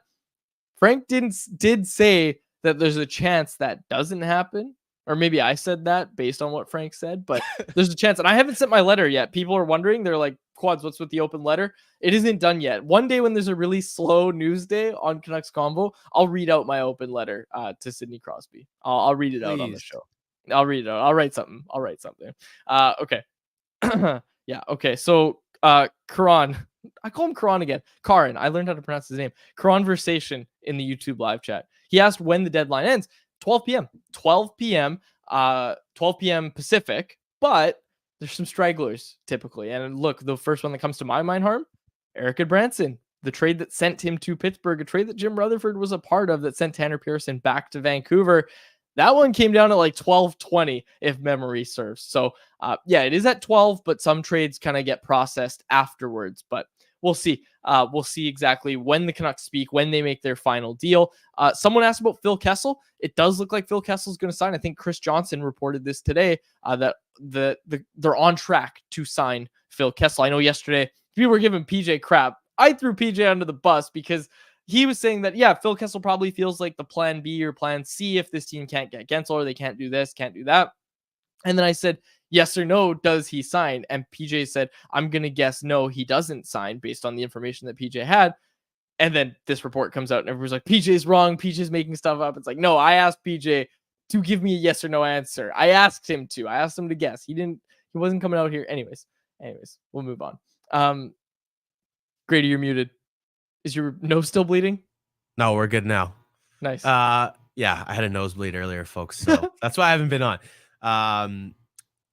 Frank did say that there's a chance that doesn't happen. Or maybe I said that based on what Frank said, but there's a chance. And I haven't sent my letter yet. People are wondering. They're like, Quads, what's with the open letter? It isn't done yet. One day when there's a really slow news day on Canucks Convo, I'll read out my open letter to Sidney Crosby. I'll read it out on the show. I'll read it out. I'll write something. Okay. Yeah. Okay. So, Karan, I call him Karan again. Karan. I learned how to pronounce his name. Conversation in the YouTube live chat. He asked when the deadline ends. 12 p.m. 12 p.m. 12 p.m. Pacific. But there's some stragglers typically. And look, the first one that comes to my mind, Harm, Eric Branson. The trade that sent him to Pittsburgh, a trade that Jim Rutherford was a part of that sent Tanner Pearson back to Vancouver. That one came down at like 12:20, if memory serves. So, yeah, it is at 12, but some trades kind of get processed afterwards. But we'll see. We'll see exactly when the Canucks speak, when they make their final deal. Someone asked about Phil Kessel. It does look like Phil Kessel is going to sign. I think Chris Johnson reported this today that they're on track to sign Phil Kessel. I know yesterday people were giving PJ crap. I threw PJ under the bus because he was saying that, yeah, Phil Kessel probably feels like the plan B or plan C if this team can't get Gensel or they can't do this, can't do that. And then I said, yes or no, does he sign? And PJ said, I'm going to guess no, he doesn't sign based on the information that PJ had. And then this report comes out and everyone's like, PJ's wrong. PJ's making stuff up. It's like, no, I asked PJ to give me a yes or no answer. I asked him to guess. He wasn't coming out here. Anyways, we'll move on. Grady, you're muted. Is your nose still bleeding? No, we're good now. Nice. Yeah, I had a nosebleed earlier, folks. So that's why I haven't been on.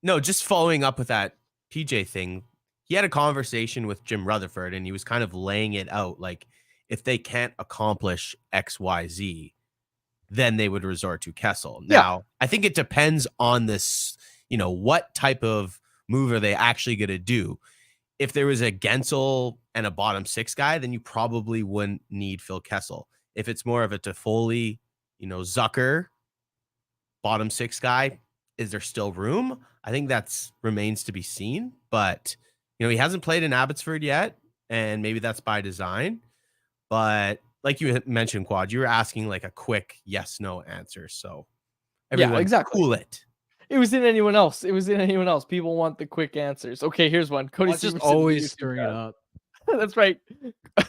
No, just following up with that PJ thing. He had a conversation with Jim Rutherford and he was kind of laying it out. Like if they can't accomplish X, Y, Z, then they would resort to Kessel. Now, I think it depends on this, what type of move are they actually going to do? If there was a Gensel and a bottom six guy, then you probably wouldn't need Phil Kessel. If it's more of a Toffoli, Zucker, bottom six guy, is there still room? I think that's remains to be seen. But, he hasn't played in Abbotsford yet, and maybe that's by design. But like you mentioned, Quad, you were asking like a quick yes/no answer. So everyone, exactly. Cool it. It was in anyone else. People want the quick answers. Okay, here's one. Cody's just always stirring it up. That's right.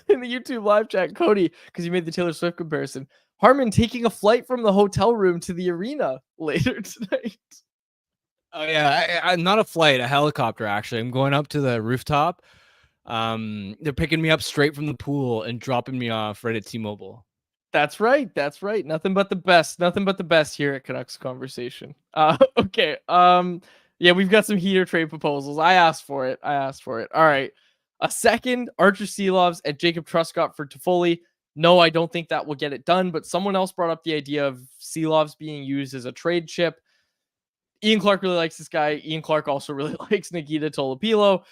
In the YouTube live chat, Cody, because you made the Taylor Swift comparison. Harman taking a flight from the hotel room to the arena later tonight. Oh yeah, I'm not a flight, a helicopter. Actually, I'm going up to the rooftop. They're picking me up straight from the pool and dropping me off right at T-Mobile. That's right. Nothing but the best here at Canucks Conversation. Okay. Yeah, we've got some heater trade proposals. I asked for it. All right. A second, Archer Seelovs and Jacob Truscott for Toffoli. No, I don't think that will get it done, but someone else brought up the idea of Seelovs being used as a trade chip. Ian Clark really likes this guy. Ian Clark also really likes Nikita Tolopilo.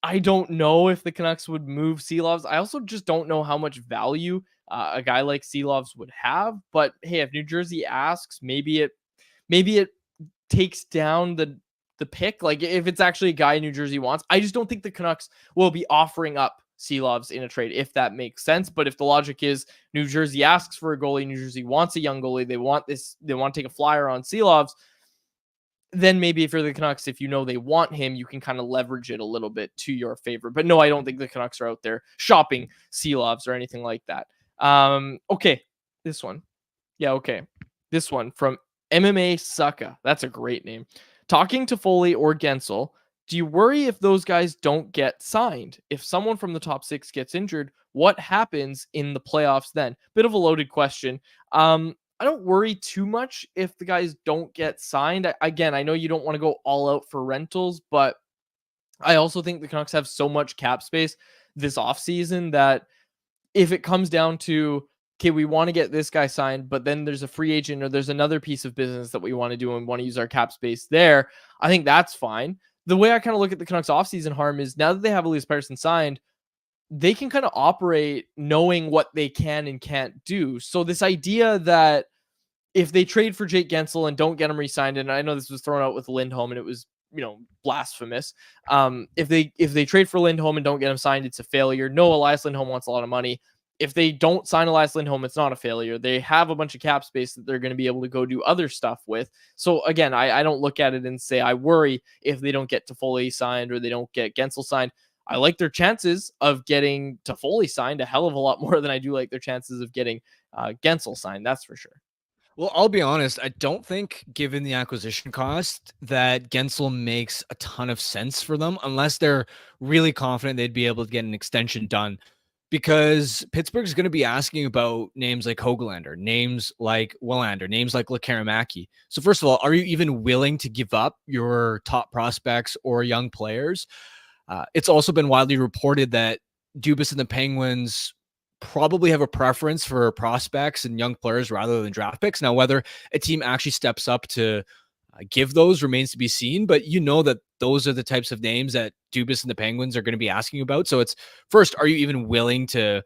I don't know if the Canucks would move Seelovs. I also just don't know how much value a guy like Seelovs would have. But hey, if New Jersey asks, maybe it takes down the pick. Like if it's actually a guy New Jersey wants, I just don't think the Canucks will be offering up Seelovs in a trade, if that makes sense. But if the logic is New Jersey asks for a goalie, New Jersey wants a young goalie, they want to take a flyer on Seelovs, then maybe if you're the Canucks, if they want him, you can kind of leverage it a little bit to your favor. But no, I don't think the Canucks are out there shopping Seelovs or anything like that. Okay, this one. Yeah, okay. This one from MMA Sucka. That's a great name. Talking to Foley or Gensel, do you worry if those guys don't get signed? If someone from the top six gets injured, what happens in the playoffs then? Bit of a loaded question. I don't worry too much if the guys don't get signed. Again, I know you don't want to go all out for rentals, but I also think the Canucks have so much cap space this offseason that if it comes down to, okay, we want to get this guy signed, but then there's a free agent or there's another piece of business that we want to do and want to use our cap space there, I think that's fine. The way I kind of look at the Canucks offseason, Harm, is now that they have Elias Pettersson signed, they can kind of operate knowing what they can and can't do. So this idea that if they trade for Jake Gensel and don't get him re-signed, and I know this was thrown out with Lindholm and it was, blasphemous. If they trade for Lindholm and don't get him signed, it's a failure. No, Elias Lindholm wants a lot of money. If they don't sign Elias Lindholm, it's not a failure. They have a bunch of cap space that they're going to be able to go do other stuff with. So again, I don't look at it and say I worry if they don't get Toffoli signed or they don't get Gensel signed. I like their chances of getting Toffoli signed a hell of a lot more than I do like their chances of getting Gensel signed. That's for sure. Well, I'll be honest. I don't think, given the acquisition cost, that Gensel makes a ton of sense for them unless they're really confident they'd be able to get an extension done. Because Pittsburgh's going to be asking about names like Hoglander, names like Willander, names like Lekaramaki. So first of all, are you even willing to give up your top prospects or young players? It's also been widely reported that Dubas and the Penguins probably have a preference for prospects and young players rather than draft picks. Now, whether a team actually steps up to give those remains to be seen, but you know that those are the types of names that Dubas and the Penguins are going to be asking about. So it's first, are you even willing to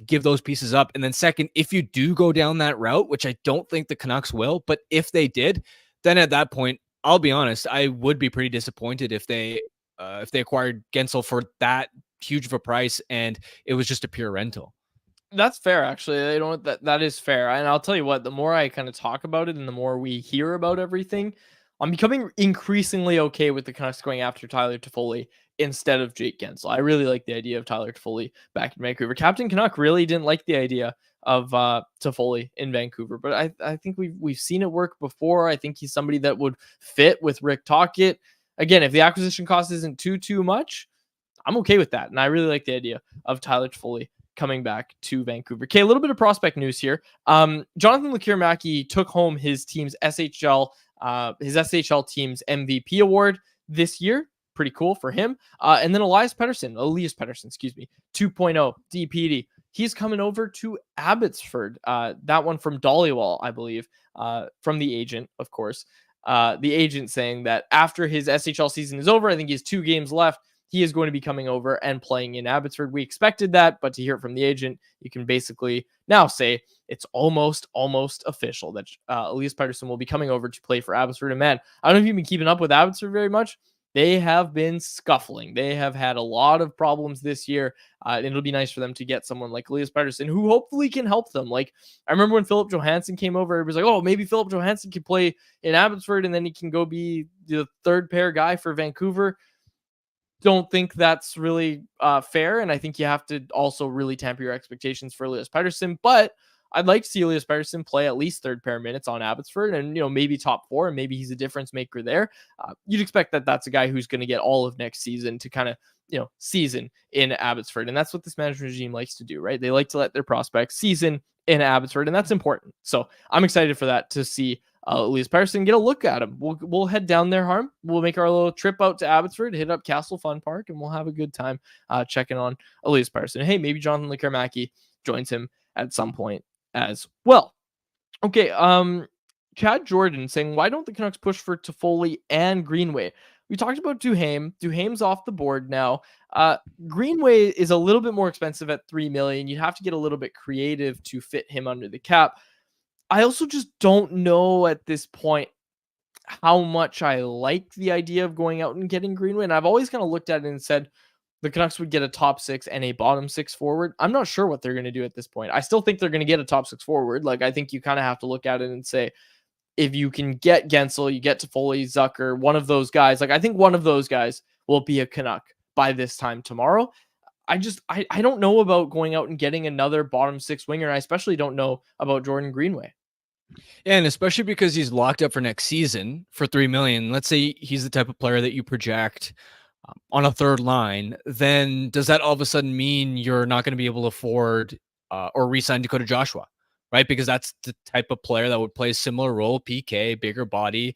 give those pieces up? And then second, if you do go down that route, which I don't think the Canucks will, but if they did, then at that point, I'll be honest, I would be pretty disappointed if they acquired Gensel for that huge of a price and it was just a pure rental. That's fair, actually. You know, that is fair. And I'll tell you what, the more I kind of talk about it and the more we hear about everything, I'm becoming increasingly okay with the Canucks going after Tyler Toffoli instead of Jake Gensel. I really like the idea of Tyler Toffoli back in Vancouver. Captain Canuck really didn't like the idea of Toffoli in Vancouver, but I think we've seen it work before. I think he's somebody that would fit with Rick Tocchet. Again, if the acquisition cost isn't too much, I'm okay with that. And I really like the idea of Tyler Toffoli coming back to Vancouver. Okay, a little bit of prospect news here. Jonathan Lekaramaki took home his team's SHL team's MVP award this year. Pretty cool for him. And then Elias Pettersson, 2.0 DPD. He's coming over to Abbotsford. That one from Dollywall, I believe, from the agent, of course. The agent saying that after his SHL season is over, I think he has 2 games left, he is going to be coming over and playing in Abbotsford. We expected that, but to hear it from the agent, you can basically now say it's almost official that Elias Pettersson will be coming over to play for Abbotsford. And man, I don't know if you've been keeping up with Abbotsford very much. They have been scuffling. They have had a lot of problems this year. And it'll be nice for them to get someone like Elias Pettersson who hopefully can help them. Like, I remember when Philip Johansson came over, it was like, oh, maybe Philip Johansson can play in Abbotsford and then he can go be the third pair guy for Vancouver. Don't think that's really fair. And I think you have to also really temper your expectations for Elias Pettersson. But I'd like to see Elias Pettersson play at least third pair minutes on Abbotsford and, maybe top 4, and maybe he's a difference maker there. You'd expect that that's a guy who's going to get all of next season to kind of, season in Abbotsford. And that's what this management regime likes to do, right? They like to let their prospects season in Abbotsford, and that's important. So I'm excited for that, to see Elias Pettersson, get a look at him. We'll head down there, Harm. We'll make our little trip out to Abbotsford, hit up Castle Fun Park, and we'll have a good time checking on Elias Pettersson. Hey, maybe Jonathan Lekaramaki joins him at some point as well. Okay, Chad Jordan saying, why don't the Canucks push for Toffoli and Greenway? We talked about Duhaime. Duhaime's off the board now. Greenway is a little bit more expensive at $3 million. You'd have to get a little bit creative to fit him under the cap. I also just don't know at this point how much I like the idea of going out and getting Greenway. And I've always kind of looked at it and said the Canucks would get a top 6 and a bottom 6 forward. I'm not sure what they're going to do at this point. I still think they're going to get a top 6 forward. Like, I think you kind of have to look at it and say, if you can get Gensel, you get Toffoli, Zucker, one of those guys. Like, I think one of those guys will be a Canuck by this time tomorrow. I don't know about going out and getting another bottom 6 winger. I especially don't know about Jordan Greenway. Yeah, and especially because he's locked up for next season for $3 million. Let's say he's the type of player that you project on a third line. Then does that all of a sudden mean you're not going to be able to afford or re-sign Dakota Joshua, right? Because that's the type of player that would play a similar role, PK, bigger body,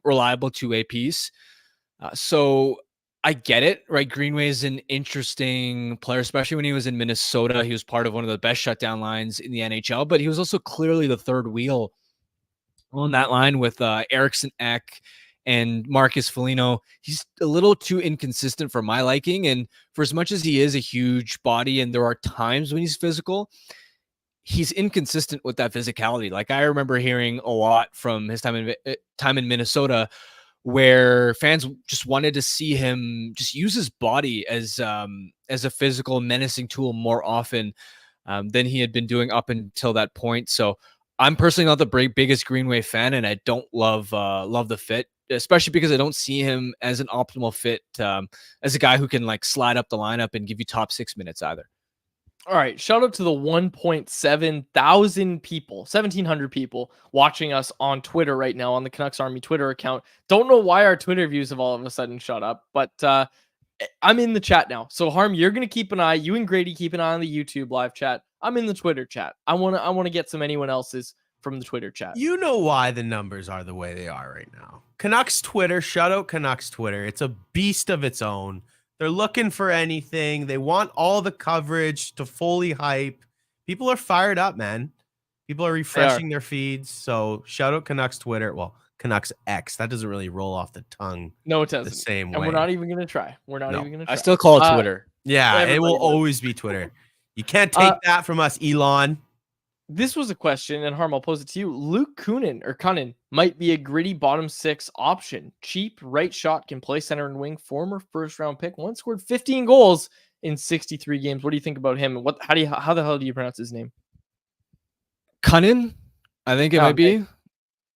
reliable two-way piece. So I get it, right? Greenway is an interesting player, especially when he was in Minnesota. He was part of one of the best shutdown lines in the NHL, but he was also clearly the third wheel on that line with Eriksson Ek and Marcus Foligno. He's a little too inconsistent for my liking. And for as much as he is a huge body and there are times when he's physical, he's inconsistent with that physicality. Like, I remember hearing a lot from his time in Minnesota, where fans just wanted to see him just use his body as a physical menacing tool more often than he had been doing up until that point. So I'm personally not the biggest Greenway fan, and I don't love the fit especially because I don't see him as an optimal fit as a guy who can like slide up the lineup and give you top 6 minutes either. All right, shout out to the 1.7 thousand people, 1,700 people watching us on Twitter right now on the Canucks Army Twitter account. Don't know why our Twitter views have all of a sudden shut up, but I'm in the chat now. So Harm, you're gonna keep an eye. You and Grady keep an eye on the YouTube live chat. I'm in the Twitter chat. I wanna get some anyone else's from the Twitter chat. You know why the numbers are the way they are right now. Canucks Twitter, shout out Canucks Twitter. It's a beast of its own. They're looking for anything. They want all the coverage to fully hype. People are fired up, man. People are refreshing their feeds. So shout out Canucks Twitter. Well, Canucks X. That doesn't really roll off the tongue. No, it doesn't. The same way. And we're not even going to try. We're not even going to try. I still call it Twitter. Yeah, it will always be Twitter. You can't take that from us, Elon. This was a question, and Harm, I'll pose it to you. Luke Kunin might be a gritty bottom 6 option. Cheap, right shot, can play center and wing. Former first-round pick. Once scored 15 goals in 63 games. What do you think about him? How the hell do you pronounce his name? Kunin, I think it might be.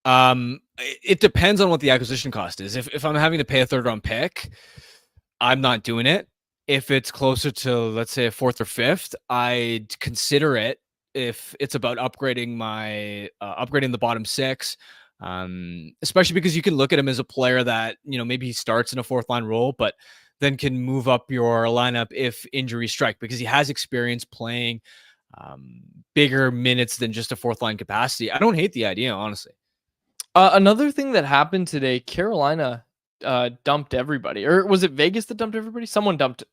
It depends on what the acquisition cost is. If I'm having to pay a 3rd-round pick, I'm not doing it. If it's closer to, let's say, a 4th or 5th, I'd consider it. If it's about upgrading upgrading the bottom 6, especially because you can look at him as a player that, maybe he starts in a 4th line role, but then can move up your lineup if injuries strike, because he has experience playing bigger minutes than just a 4th line capacity. I don't hate the idea, honestly. Another thing that happened today, Carolina dumped everybody, or was it Vegas that dumped everybody? Someone dumped.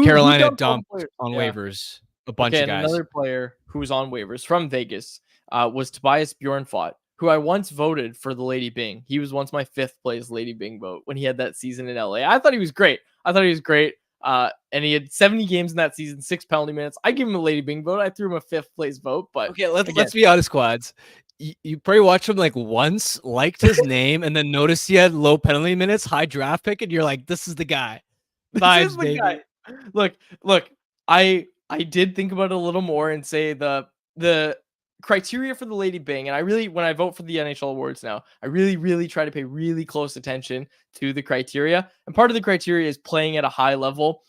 Carolina dumped on waivers a bunch of guys. Another player who was on waivers from Vegas was Tobias Bjornfot, who I once voted for the Lady Byng. He was once my 5th place Lady Byng vote when he had that season in LA. I thought he was great. And he had 70 games in that season, 6 penalty minutes. I give him a Lady Byng vote. I threw him a 5th place vote. But okay, let's be honest, quads. You probably watched him like once, liked his name, and then noticed he had low penalty minutes, high draft pick, and you're like, this is the guy. This is the guy. Look, I did think about it a little more and say the criteria for the Lady Byng, and when I vote for the NHL awards now, I really try to pay really close attention to the criteria. And part of the criteria is playing at a high level.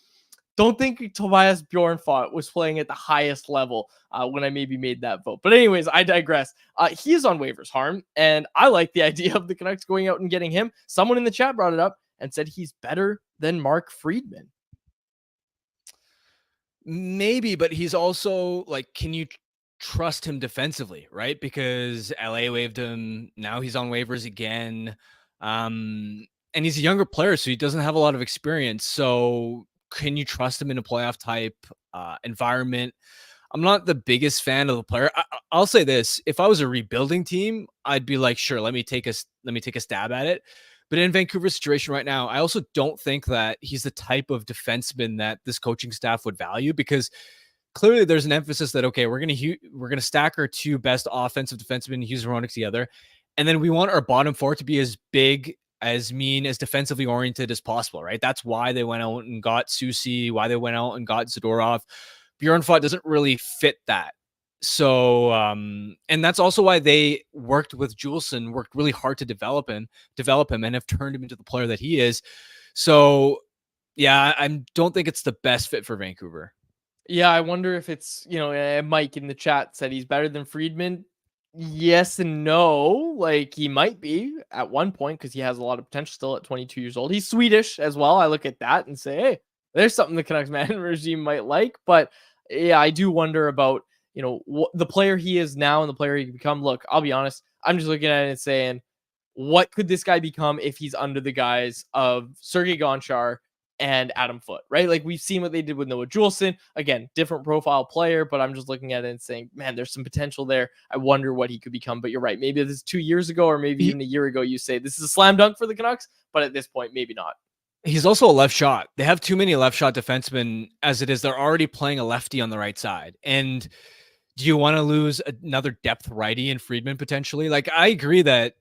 Don't think Tobias Bjornfot was playing at the highest level when I maybe made that vote. But anyways, I digress. He is on waivers, Harm, and I like the idea of the Canucks going out and getting him. Someone in the chat brought it up and said he's better than Mark Friedman. Maybe, but he's also like, can you trust him defensively, right? Because LA waived him. Now he's on waivers again. And he's a younger player, so he doesn't have a lot of experience. So can you trust him in a playoff type environment? I'm not the biggest fan of the player. I'll say this: if I was a rebuilding team, I'd be like, sure, let me take a stab at it. But in Vancouver's situation right now, I also don't think that he's the type of defenseman that this coaching staff would value, because clearly there's an emphasis that, okay, we're gonna stack our 2 best offensive defensemen, Hughes and Hronek, together, and then we want our bottom 4 to be as big, as mean, as defensively oriented as possible, right? That's why they went out and got Susi, why they went out and got Zadorov. Bjornfot doesn't really fit that. So, and that's also why they worked with Juleson, worked really hard to develop him, and have turned him into the player that he is. So, yeah, I don't think it's the best fit for Vancouver. Yeah, I wonder if it's, Mike in the chat said he's better than Friedman. Yes and no. Like, he might be at one point because he has a lot of potential still at 22 years old. He's Swedish as well. I look at that and say, hey, there's something the Canucks man regime might like. But yeah, I do wonder about, the player he is now and the player he can become. Look, I'll be honest. I'm just looking at it and saying, what could this guy become if he's under the guise of Sergei Gonchar and Adam Foote, right? Like, we've seen what they did with Noah Juleson. Again, different profile player, but I'm just looking at it and saying, man, there's some potential there. I wonder what he could become. But you're right. Maybe this is 2 years ago, or maybe even a year ago, you say this is a slam dunk for the Canucks, but at this point, maybe not. He's also a left shot. They have too many left shot defensemen as it is. They're already playing a lefty on the right side. And do you want to lose another depth righty in Friedman potentially? Like, I agree that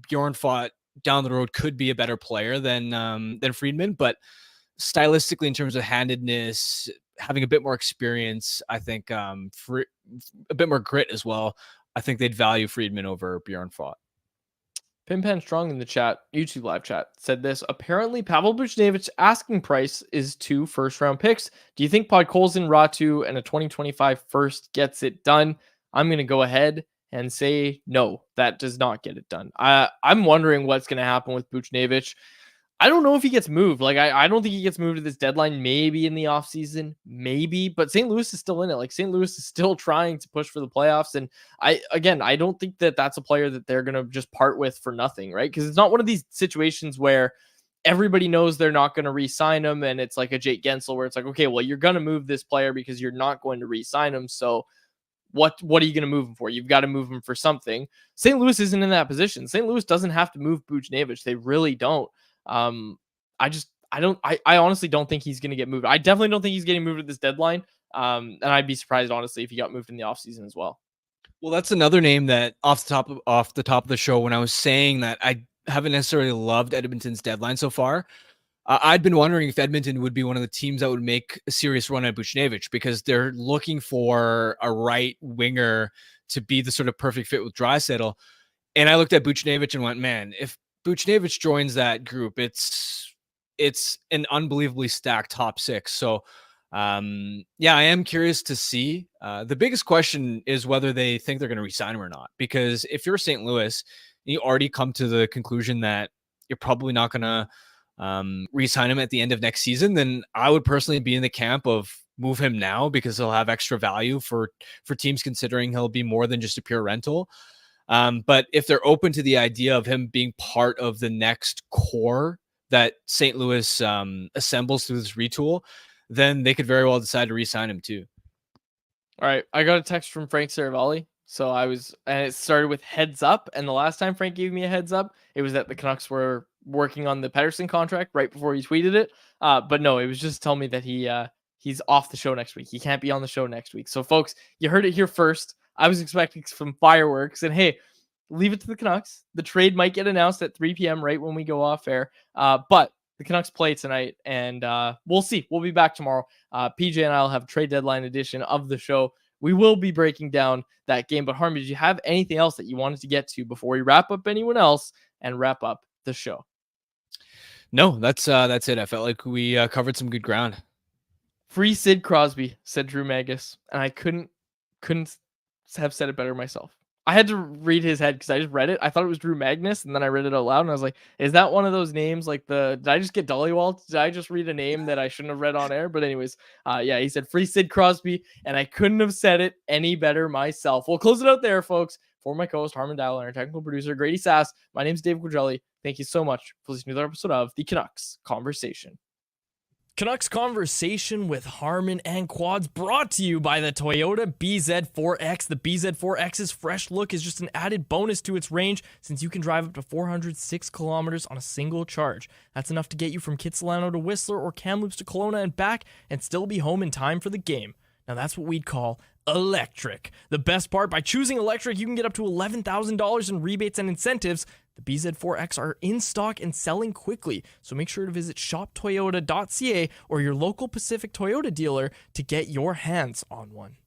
Bjornfot down the road could be a better player than Friedman, but stylistically, in terms of handedness, having a bit more experience, I think a bit more grit as well, I think they'd value Friedman over Bjornfot. Pimpan Strong in the chat, YouTube live chat, said this. Apparently, Pavel Buchnevich asking price is 2 first-round picks. Do you think Podkolzin, Ratu, and a 2025 first gets it done? I'm going to go ahead and say no, that does not get it done. I'm wondering what's going to happen with Buchnevich. I don't know if he gets moved. Like, I don't think he gets moved at this deadline. Maybe in the offseason, maybe. But St. Louis is still in it. Like, St. Louis is still trying to push for the playoffs. And I don't think that that's a player that they're going to just part with for nothing, right? Because it's not one of these situations where everybody knows they're not going to re-sign him. And it's like a Jake Gensel where it's like, okay, well, you're going to move this player because you're not going to re-sign him. So what are you going to move him for? You've got to move him for something. St. Louis isn't in that position. St. Louis doesn't have to move Buchnevich. They really don't. I honestly don't think he's going to get moved. I definitely don't think he's getting moved at this deadline. And I'd be surprised, honestly, if he got moved in the offseason as well. Well, that's another name that off the top of the show, when I was saying that I haven't necessarily loved Edmonton's deadline so far, I'd been wondering if Edmonton would be one of the teams that would make a serious run at Buchnevich, because they're looking for a right winger to be the sort of perfect fit with Draisaitl. And I looked at Buchnevich and went, man, if Buchnevich joins that group, it's an unbelievably stacked top six. So yeah, I am curious to see. The biggest question is whether they think they're going to re-sign him or not, because if you're St. Louis, you already come to the conclusion that you're probably not going to re-sign him at the end of next season, then I would personally be in the camp of move him now, because he'll have extra value for teams, considering he'll be more than just a pure rental. But if they're open to the idea of him being part of the next core that St. Louis assembles through this retool, then they could very well decide to re-sign him too. All right. I got a text from Frank Saravalli. And it started with heads up. And the last time Frank gave me a heads up, it was that the Canucks were working on the Pettersson contract right before he tweeted it. But no, it was just telling me that he's off the show next week. He can't be on the show next week. So folks, you heard it here first. I was expecting some fireworks, and hey, leave it to the Canucks. The trade might get announced at 3 p.m. right when we go off air. But the Canucks play tonight, and we'll see. We'll be back tomorrow. PJ and I will have a trade deadline edition of the show. We will be breaking down that game. But Harman, did you have anything else that you wanted to get to before we wrap up anyone else and wrap up the show? No, that's it. I felt like we covered some good ground. Free Sid Crosby, said Drew Magus, and I couldn't have said it better myself. I had to read his head because I just read it. I thought it was Drew Magnus, and then I read it out loud, and I was like, is that one of those names? Like did I just get Dollywall? Did I just read a name that I shouldn't have read on air? But anyways, yeah, he said Free Sid Crosby, and I couldn't have said it any better myself. We'll close it out there, folks. For my co-host, Harman Dowell, and our technical producer, Grady Sass, my name's Dave Quadrelli. Thank you so much for listening to another episode of the Canucks Conversation. Canucks Conversation with Harman and Quads, brought to you by the Toyota BZ4X. The BZ4X's fresh look is just an added bonus to its range, since you can drive up to 406 kilometers on a single charge. That's enough to get you from Kitsilano to Whistler or Kamloops to Kelowna and back, and still be home in time for the game. Now that's what we'd call electric. The best part, by choosing electric, you can get up to $11,000 in rebates and incentives. The BZ4X are in stock and selling quickly, so make sure to visit shoptoyota.ca or your local Pacific Toyota dealer to get your hands on one.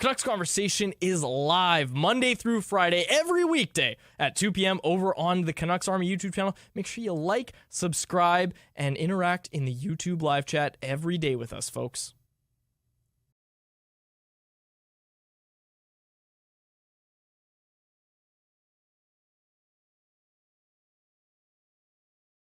Canucks Conversation is live Monday through Friday, every weekday at 2 p.m. over on the Canucks Army YouTube channel. Make sure you like, subscribe, and interact in the YouTube live chat every day with us, folks.